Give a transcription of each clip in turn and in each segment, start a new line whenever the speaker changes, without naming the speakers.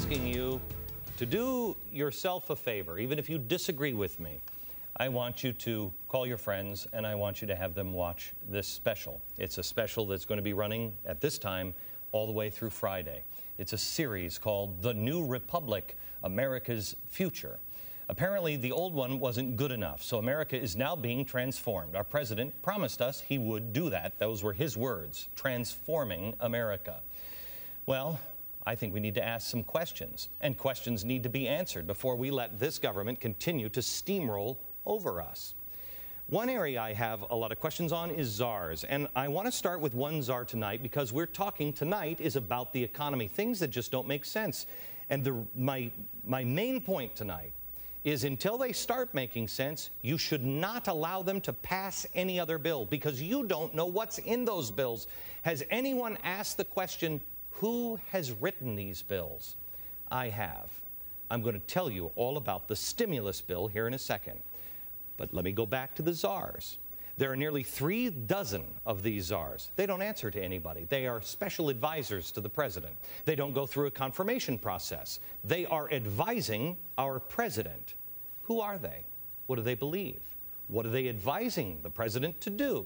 asking you to do yourself a favor, even if you disagree with me. I want you to call your friends and I want you to have them watch this special. It's a special that's going to be running at this time all the way through Friday. It's a series called The New Republic, America's Future. Apparently, the old one wasn't good enough, so America is now being transformed. Our president promised us he would do that. Those were his words, transforming America. Well, I think we need to ask some questions, and questions need to be answered before we let this government continue to steamroll over us. One area I have a lot of questions on is czars, and I want to start with one czar tonight because we're talking tonight is about the economy, things that just don't make sense. And my main point tonight is until they start making sense, you should not allow them to pass any other bill because you don't know what's in those bills. Has anyone asked the question, who has written these bills? I have. I'm going to tell you all about the stimulus bill here in a second. But let me go back to the czars. There are nearly 36 of these czars. They don't answer to anybody. They are special advisors to the president. They don't go through a confirmation process. They are advising our president. Who are they? What do they believe? What are they advising the president to do?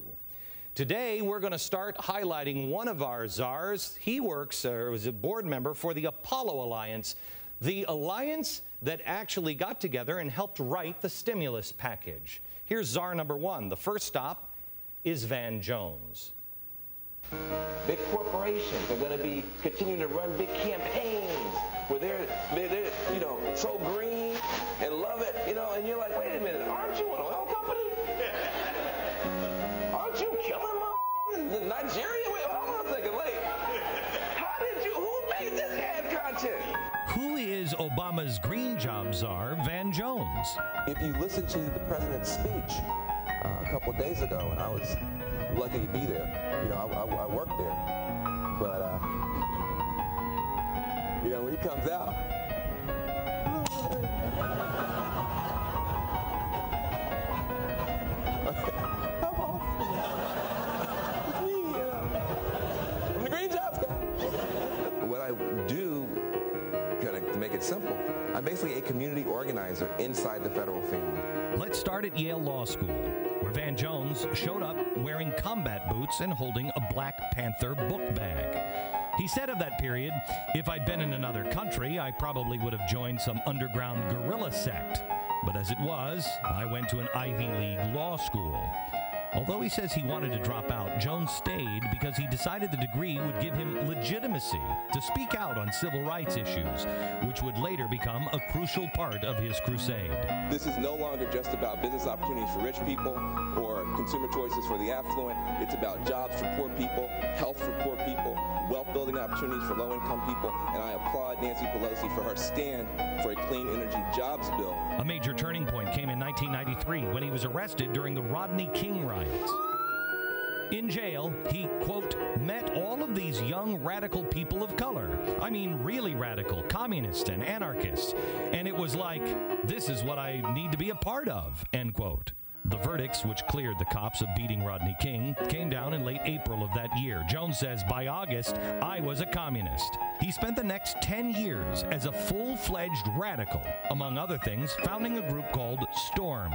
Today, we're going to start highlighting one of our czars. He works, or was a board member for the Apollo Alliance, the alliance that actually got together and helped write the stimulus package. Here's czar number one. The first stop is Van Jones.
Big corporations are going to be continuing to run big campaigns where they're you know, so green and love it, you know, and you're like, wait a minute, aren't you an oil company? Aren't you killing in Nigeria? Wait, hold on a second, wait. Who made this ad content?
Who is Obama's green job czar, Van Jones?
If you listen to the president's speech a couple of days ago, and I was lucky to be there, you know, I worked there, but, you know, when he comes out, it's me, you know. I'm the green jobs guy. What I do, to make it simple, I'm basically a community organizer inside the federal family.
Let's start at Yale Law School, where Van Jones showed up wearing combat boots and holding a Black Panther book bag. He said of that period, if I'd been in another country, I probably would have joined some underground guerrilla sect. But as it was, I went to an Ivy League law school. Although he says he wanted to drop out, Jones stayed because he decided the degree would give him legitimacy to speak out on civil rights issues, which would later become a crucial part of his crusade.
This is no longer just about business opportunities for rich people or consumer choices for the affluent. It's about jobs for poor people, health for poor people, wealth-building opportunities for low-income people, and I applaud Nancy Pelosi for her stand for a clean energy jobs bill.
A major turning point came in 1993 when he was arrested during the Rodney King riots. In jail, he, quote, met all of these young radical people of color. I mean, really radical, communists and anarchists. And it was like, this is what I need to be a part of, end quote. The verdicts, which cleared the cops of beating Rodney King, came down in late April of that year. Jones says, by August, I was a communist. He spent the next 10 years as a full-fledged radical, among other things, founding a group called STORM,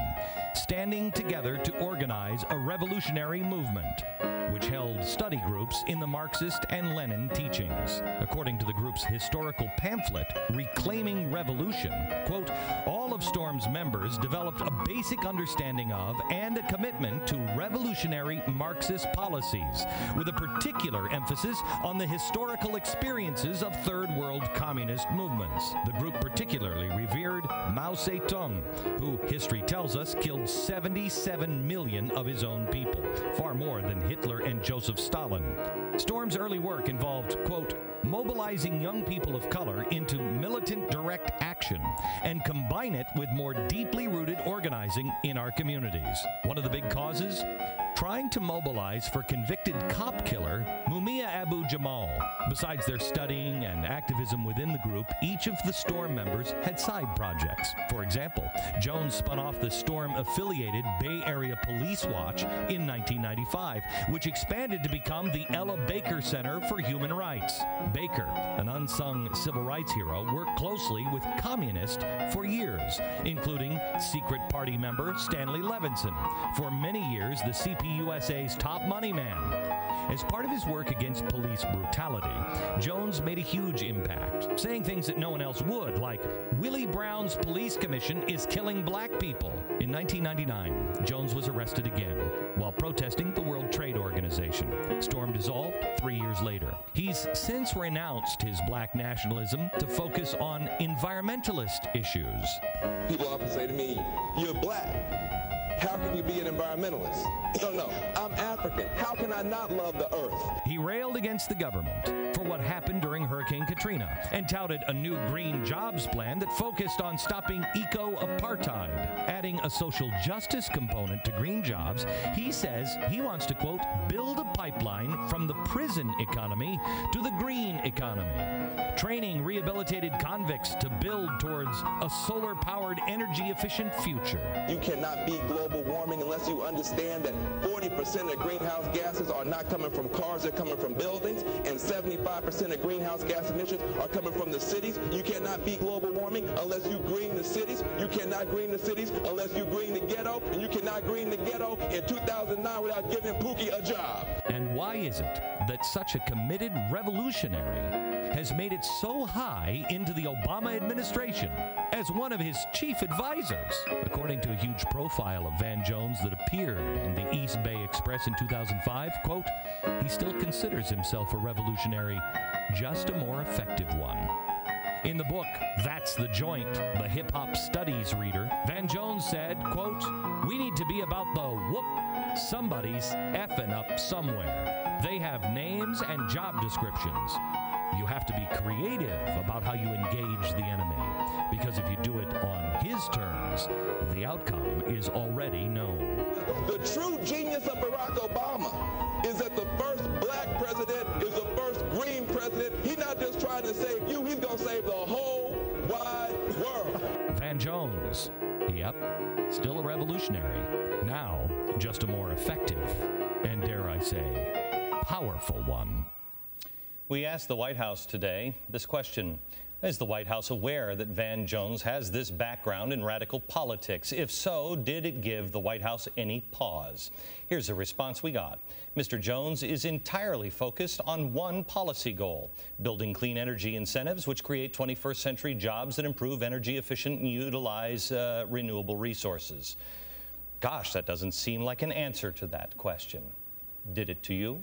standing together to organize a revolutionary movement, which held study groups in the Marxist and Lenin teachings. According to the group's historical pamphlet, Reclaiming Revolution, quote, all of STORM's members developed a basic understanding of and a commitment to revolutionary Marxist policies, with a particular emphasis on the historical experiences of Third World communist movements. The group particularly revered Mao Zedong, who, history tells us, killed 77 million of his own people, far more than Hitler and Joseph Stalin. STORM's early work involved, quote, mobilizing young people of color into militant direct action and combine it with more deeply rooted organizing in our communities. One of the big causes? trying to mobilize for convicted cop killer Mumia Abu-Jamal. Besides their studying and activism within the group, each of the Storm members had side projects. For example, Jones spun off the Storm-affiliated Bay Area Police Watch in 1995, which expanded to become the Ella Baker Center for Human Rights. Baker, an unsung civil rights hero, worked closely with communists for years, including secret party member Stanley Levinson, for many years the CPUSA's top money man. As part of his work against police brutality, Jones made a huge impact, saying things that no one else would, like, Willie Brown's police commission is killing black people. In 1999, Jones was arrested again while protesting the World Trade Organization. Storm dissolved 3 years later. He's since renounced his black nationalism to focus on environmentalist issues.
People often say to me, "You're black. How can you be an environmentalist?" No, I'm African. How can I not love the earth?
He railed against the government for what happened during Hurricane Katrina and touted a new green jobs plan that focused on stopping eco-apartheid. Adding a social justice component to green jobs, he says he wants to, quote, build a pipeline from the prison economy to the green economy, training rehabilitated convicts to build towards a solar-powered, energy-efficient future.
You cannot beat global warming unless you understand that 40% of greenhouse gases are not coming from cars, they're coming from buildings, and 75% of greenhouse gas emissions are coming from the cities. You cannot beat global warming unless you green the cities. You cannot green the cities unless you green the ghetto, and you cannot green the ghetto in 2009 without giving Pookie a job.
And why is it that such a committed revolutionary has made it so high into the Obama administration as one of his chief advisors? According to a huge profile of Van Jones that appeared in the East Bay Express in 2005, quote, he still considers himself a revolutionary, just a more effective one. In the book, That's the Joint, the hip-hop studies reader, Van Jones said, quote, we need to be about the whoop. Somebody's effing up somewhere. They have names and job descriptions. You have to be creative about how you engage the enemy, because if you do it on his terms, the outcome is already known.
The true genius of Barack Obama is that the first black president is the first green president. He's not just trying to save you, he's going to save the whole wide world.
Van Jones, yep, still a revolutionary. Now, just a more effective, and dare I say, powerful one. We asked the White House today this question. Is the White House aware that Van Jones has this background in radical politics? If so, did it give the White House any pause? Here's a response we got. Mr. Jones is entirely focused on one policy goal, building clean energy incentives which create 21st century jobs that improve energy efficient and utilize renewable resources. Gosh, that doesn't seem like an answer to that question. Did it to you?